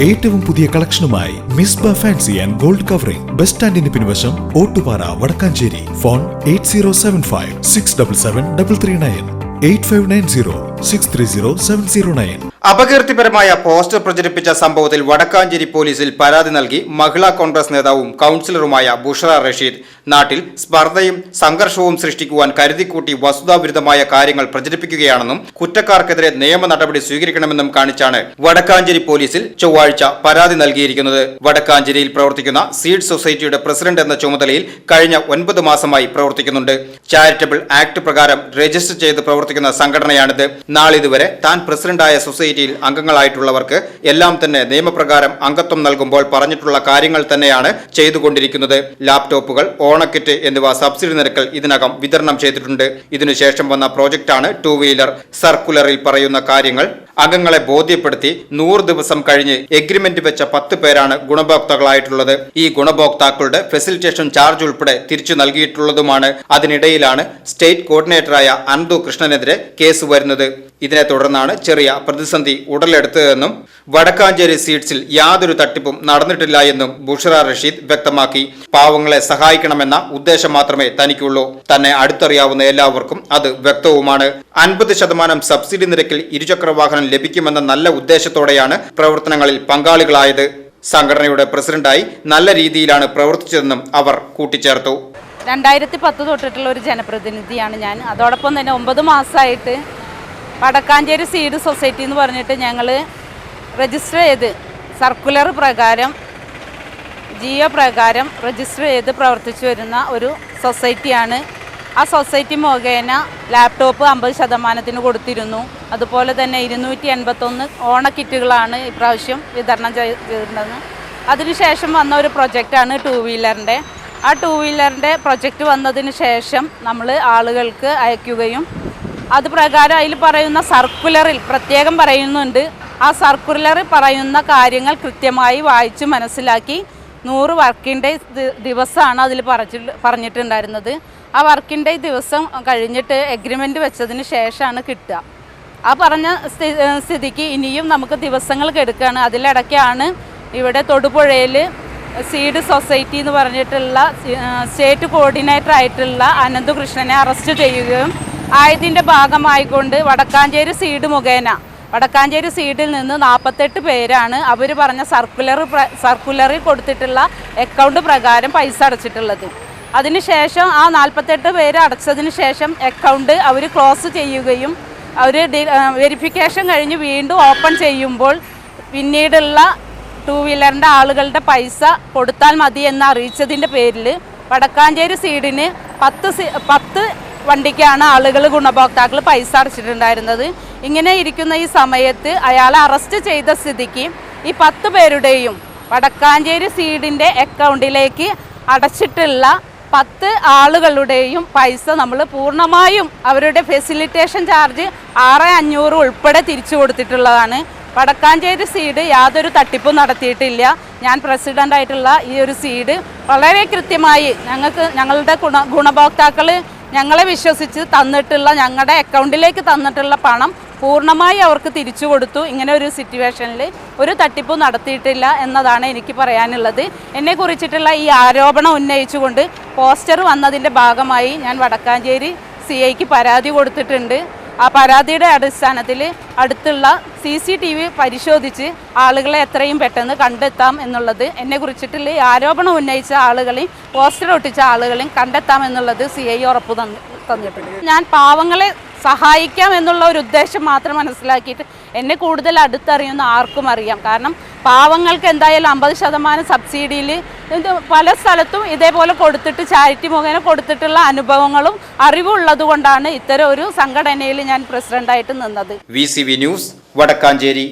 ഏറ്റവും പുതിയ കളക്ഷനുമായി Misba fancy and gold covering bus സ്റ്റാൻഡിന് പിൻവശം ഓട്ടുപാറ വടക്കാഞ്ചേരി. ഫോൺ 8075677339 8590630709. അപകീർത്തിപരമായ പോസ്റ്റർ പ്രചരിപ്പിച്ച സംഭവത്തിൽ വടക്കാഞ്ചേരി പോലീസിൽ പരാതി നൽകി മഹിളാ കോൺഗ്രസ് നേതാവും കൌൺസിലറുമായ ബുഷറ റഷീദ്. നാട്ടിൽ സ്പർദ്ധയും സംഘർഷവും സൃഷ്ടിക്കുവാൻ കരുതിക്കൂട്ടി വസ്തുതാവിരുദ്ധമായ കാര്യങ്ങൾ പ്രചരിപ്പിക്കുകയാണെന്നും കുറ്റക്കാർക്കെതിരെ നിയമ നടപടി സ്വീകരിക്കണമെന്നും കാണിച്ചാണ് വടക്കാഞ്ചേരി പോലീസിൽ ചൊവ്വാഴ്ച പരാതി നൽകിയിരിക്കുന്നത്. വടക്കാഞ്ചേരിയിൽ പ്രവർത്തിക്കുന്ന സീഡ് സൊസൈറ്റിയുടെ പ്രസിഡന്റ് എന്ന ചുമതലയിൽ കഴിഞ്ഞ 9 മാസമായി പ്രവർത്തിക്കുന്നുണ്ട്. ചാരിറ്റബിൾ ആക്ട് പ്രകാരം രജിസ്റ്റർ ചെയ്ത് പ്രവർത്തിക്കുന്ന സംഘടനയാണിത്. നാളിതുവരെ താൻ പ്രസിഡന്റായ സൊസൈറ്റിയിൽ അംഗങ്ങളായിട്ടുള്ളവർക്ക് എല്ലാം തന്നെ നിയമപ്രകാരം അംഗത്വം നൽകുമ്പോൾ പറഞ്ഞിട്ടുള്ള കാര്യങ്ങൾ തന്നെയാണ് ചെയ്തുകൊണ്ടിരിക്കുന്നത്. ലാപ്ടോപ്പുകൾ, ഓണക്കിറ്റ് എന്നിവ സബ്സിഡി നിരക്കിൽ ഇതിനകം വിതരണം ചെയ്തിട്ടുണ്ട്. ഇതിനുശേഷം വന്ന പ്രോജക്റ്റാണ് 2 വീലർ. സർക്കുലറിൽ പറയുന്ന കാര്യങ്ങൾ അംഗങ്ങളെ ബോധ്യപ്പെടുത്തി 100 ദിവസം കഴിഞ്ഞ് എഗ്രിമെന്റ് വെച്ച 10 പേരാണ് ഗുണഭോക്താക്കളായിട്ടുള്ളത്. ഈ ഗുണഭോക്താക്കളുടെ ഫെസിലിറ്റേഷൻ ചാർജ് ഉൾപ്പെടെ തിരിച്ചു നൽകിയിട്ടുള്ളതുമാണ്. അതിനിടയിലാണ് സ്റ്റേറ്റ് കോർഡിനേറ്ററായ അനന്തു കൃഷ്ണനെതിരെ കേസ് വരുന്നത്. ഇതിനെ തുടർന്നാണ് ചെറിയ പ്രതിസന്ധി ഉടലെടുത്തതെന്നും വടക്കാഞ്ചേരി സീഡ്സിൽ യാതൊരു തട്ടിപ്പും നടന്നിട്ടില്ല എന്നും ബുഷറ റഷീദ് വ്യക്തമാക്കി. പാവങ്ങളെ സഹായിക്കണമെന്ന ഉദ്ദേശം മാത്രമേ തനിക്കുള്ളൂ. തന്നെ അടുത്തറിയാവുന്ന എല്ലാവർക്കും അത് വ്യക്തവുമാണ്. 50% സബ്സിഡി നിരക്കിൽ ഇരുചക്ര വാഹനം ലഭിക്കുമെന്ന നല്ല ഉദ്ദേശത്തോടെയാണ് പ്രവർത്തനങ്ങളിൽ പങ്കാളികളായത്. സംഘടനയുടെ പ്രസിഡന്റായി നല്ല രീതിയിലാണ് പ്രവർത്തിച്ചതെന്നും അവർ കൂട്ടിച്ചേർത്തു. 2010 തൊട്ടിട്ടുള്ള ഒരു ജനപ്രതിനിധിയാണ് ഞാൻ. അതോടൊപ്പം തന്നെ 9 മാസമായിട്ട് വടക്കാഞ്ചേരി സീഡ് സൊസൈറ്റി എന്ന് പറഞ്ഞിട്ട് ഞങ്ങൾ രജിസ്റ്റർ ചെയ്ത് സർക്കുലർ പ്രകാരം ജിയോ പ്രകാരം രജിസ്റ്റർ ചെയ്ത് പ്രവർത്തിച്ചു വരുന്ന ഒരു സൊസൈറ്റിയാണ്. ആ സൊസൈറ്റി മുഖേന ലാപ്ടോപ്പ് 50% കൊടുത്തിരുന്നു. അതുപോലെ തന്നെ 281 ഓണക്കിറ്റുകളാണ് ഇപ്രാവശ്യം വിതരണം ചെയ്തിരുന്നത്. അതിനുശേഷം വന്ന ഒരു പ്രൊജക്റ്റാണ് 2 വീലറിൻ്റെ. ആ 2 വീലറിൻ്റെ പ്രൊജക്റ്റ് വന്നതിന് ശേഷം നമ്മൾ ആളുകൾക്ക് അയക്കുകയും അത് പ്രകാരം അതിൽ പറയുന്ന സർക്കുലറിൽ പ്രത്യേകം പറയുന്നുണ്ട്. ആ സർക്കുലറിൽ പറയുന്ന കാര്യങ്ങൾ കൃത്യമായി വായിച്ച് മനസ്സിലാക്കി 100 വർക്കിംഗ് ഡേ ദിവസമാണ് അതിൽ പറഞ്ഞിട്ടുണ്ടായിരുന്നത്. ആ വർക്കിംഗ് ഡേ ദിവസം കഴിഞ്ഞിട്ട് എഗ്രിമെൻറ്റ് വെച്ചതിന് ശേഷമാണ് കിട്ടുക. ആ പറഞ്ഞ സ്ഥിതിക്ക് ഇനിയും നമുക്ക് ദിവസങ്ങൾ കെടുക്കുകയാണ്. അതിലിടയ്ക്കാണ് ഇവിടെ തൊടുപുഴയിൽ സീഡ് സൊസൈറ്റി എന്ന് പറഞ്ഞിട്ടുള്ള സ്റ്റേറ്റ് കോർഡിനേറ്റർ ആയിട്ടുള്ള അനന്തു കൃഷ്ണനെ അറസ്റ്റ് ചെയ്യുകയും ആയതിൻ്റെ ഭാഗമായിക്കൊണ്ട് വടക്കാഞ്ചേരി സീഡ് മുഖേന വടക്കാഞ്ചേരി സീഡിൽ നിന്ന് 48 പേരാണ് അവർ പറഞ്ഞ സർക്കുലറിൽ കൊടുത്തിട്ടുള്ള അക്കൗണ്ട് പ്രകാരം പൈസ അടച്ചിട്ടുള്ളത്. അതിനുശേഷം ആ 48 പേര് അടച്ചതിന് ശേഷം അക്കൗണ്ട് അവർ ക്ലോസ് ചെയ്യുകയും അവർ വെരിഫിക്കേഷൻ കഴിഞ്ഞ് വീണ്ടും ഓപ്പൺ ചെയ്യുമ്പോൾ പിന്നീടുള്ള 2 വീലറിൻ്റെ ആളുകളുടെ പൈസ കൊടുത്താൽ മതി എന്ന് അറിയിച്ചതിൻ്റെ പേരിൽ വടക്കാഞ്ചേരി സീഡിന് 10 വണ്ടിക്കാണ് ആളുകൾ ഗുണഭോക്താക്കൾ പൈസ അടച്ചിട്ടുണ്ടായിരുന്നത്. ഇങ്ങനെ ഇരിക്കുന്ന ഈ സമയത്ത് അയാളെ അറസ്റ്റ് ചെയ്ത സ്ഥിതിക്ക് ഈ 10 പേരുടെയും വടക്കാഞ്ചേരി സീഡിൻ്റെ അക്കൗണ്ടിലേക്ക് അടച്ചിട്ടുള്ള 10 ആളുകളുടെയും പൈസ നമ്മൾ പൂർണ്ണമായും അവരുടെ ഫെസിലിറ്റേഷൻ ചാർജ് 6500 ഉൾപ്പെടെ തിരിച്ചു കൊടുത്തിട്ടുള്ളതാണ്. വടക്കാഞ്ചേരി സീഡ് യാതൊരു തട്ടിപ്പും നടത്തിയിട്ടില്ല. ഞാൻ പ്രസിഡൻ്റായിട്ടുള്ള ഈ ഒരു സീഡ് വളരെ കൃത്യമായി ഞങ്ങളുടെ ഗുണഭോക്താക്കൾ ഞങ്ങളെ വിശ്വസിച്ച് തന്നിട്ടുള്ള ഞങ്ങളുടെ അക്കൗണ്ടിലേക്ക് തന്നിട്ടുള്ള പണം പൂർണ്ണമായി അവർക്ക് തിരിച്ചു കൊടുത്തു. ഇങ്ങനെ ഒരു സിറ്റുവേഷനിൽ ഒരു തട്ടിപ്പും നടത്തിയിട്ടില്ല എന്നതാണ് എനിക്ക് പറയാനുള്ളത്. എന്നെക്കുറിച്ചിട്ടുള്ള ഈ ആരോപണം ഉന്നയിച്ചുകൊണ്ട് പോസ്റ്റർ വന്നതിൻ്റെ ഭാഗമായി ഞാൻ വടക്കാഞ്ചേരി CIക്ക് പരാതി കൊടുത്തിട്ടുണ്ട്. ആ പരാതിയുടെ അടിസ്ഥാനത്തിൽ അടുത്തുള്ള CCTV പരിശോധിച്ച് ആളുകളെ എത്രയും പെട്ടെന്ന് കണ്ടെത്താം എന്നുള്ളത്, എന്നെക്കുറിച്ചിട്ടുള്ള ഈ ആരോപണം ഉന്നയിച്ച ആളുകളെയും പോസ്റ്റർ ഒട്ടിച്ച ആളുകളെയും കണ്ടെത്താം എന്നുള്ളത് CI ഉറപ്പ് തന്നിട്ടുണ്ട്. ഞാൻ പാവങ്ങളെ സഹായിക്കാം എന്നുള്ള ഒരു ഉദ്ദേശം മാത്രം മനസ്സിലാക്കിയിട്ട് എന്നെ കൂടുതൽ അടുത്തറിയുന്ന ആർക്കും അറിയാം. കാരണം പാവങ്ങൾക്ക് എന്തായാലും 50% സബ്സിഡിയിൽ പല സ്ഥലത്തും ഇതേപോലെ കൊടുത്തിട്ട് ചാരിറ്റി മുഖേന കൊടുത്തിട്ടുള്ള അനുഭവങ്ങളും അറിവുള്ളത് കൊണ്ടാണ് ഇത്തരം ഒരു സംഘടനയിൽ ഞാൻ പ്രസിഡന്റായിട്ട് നിന്നത്. VCV news Vadakkanchery.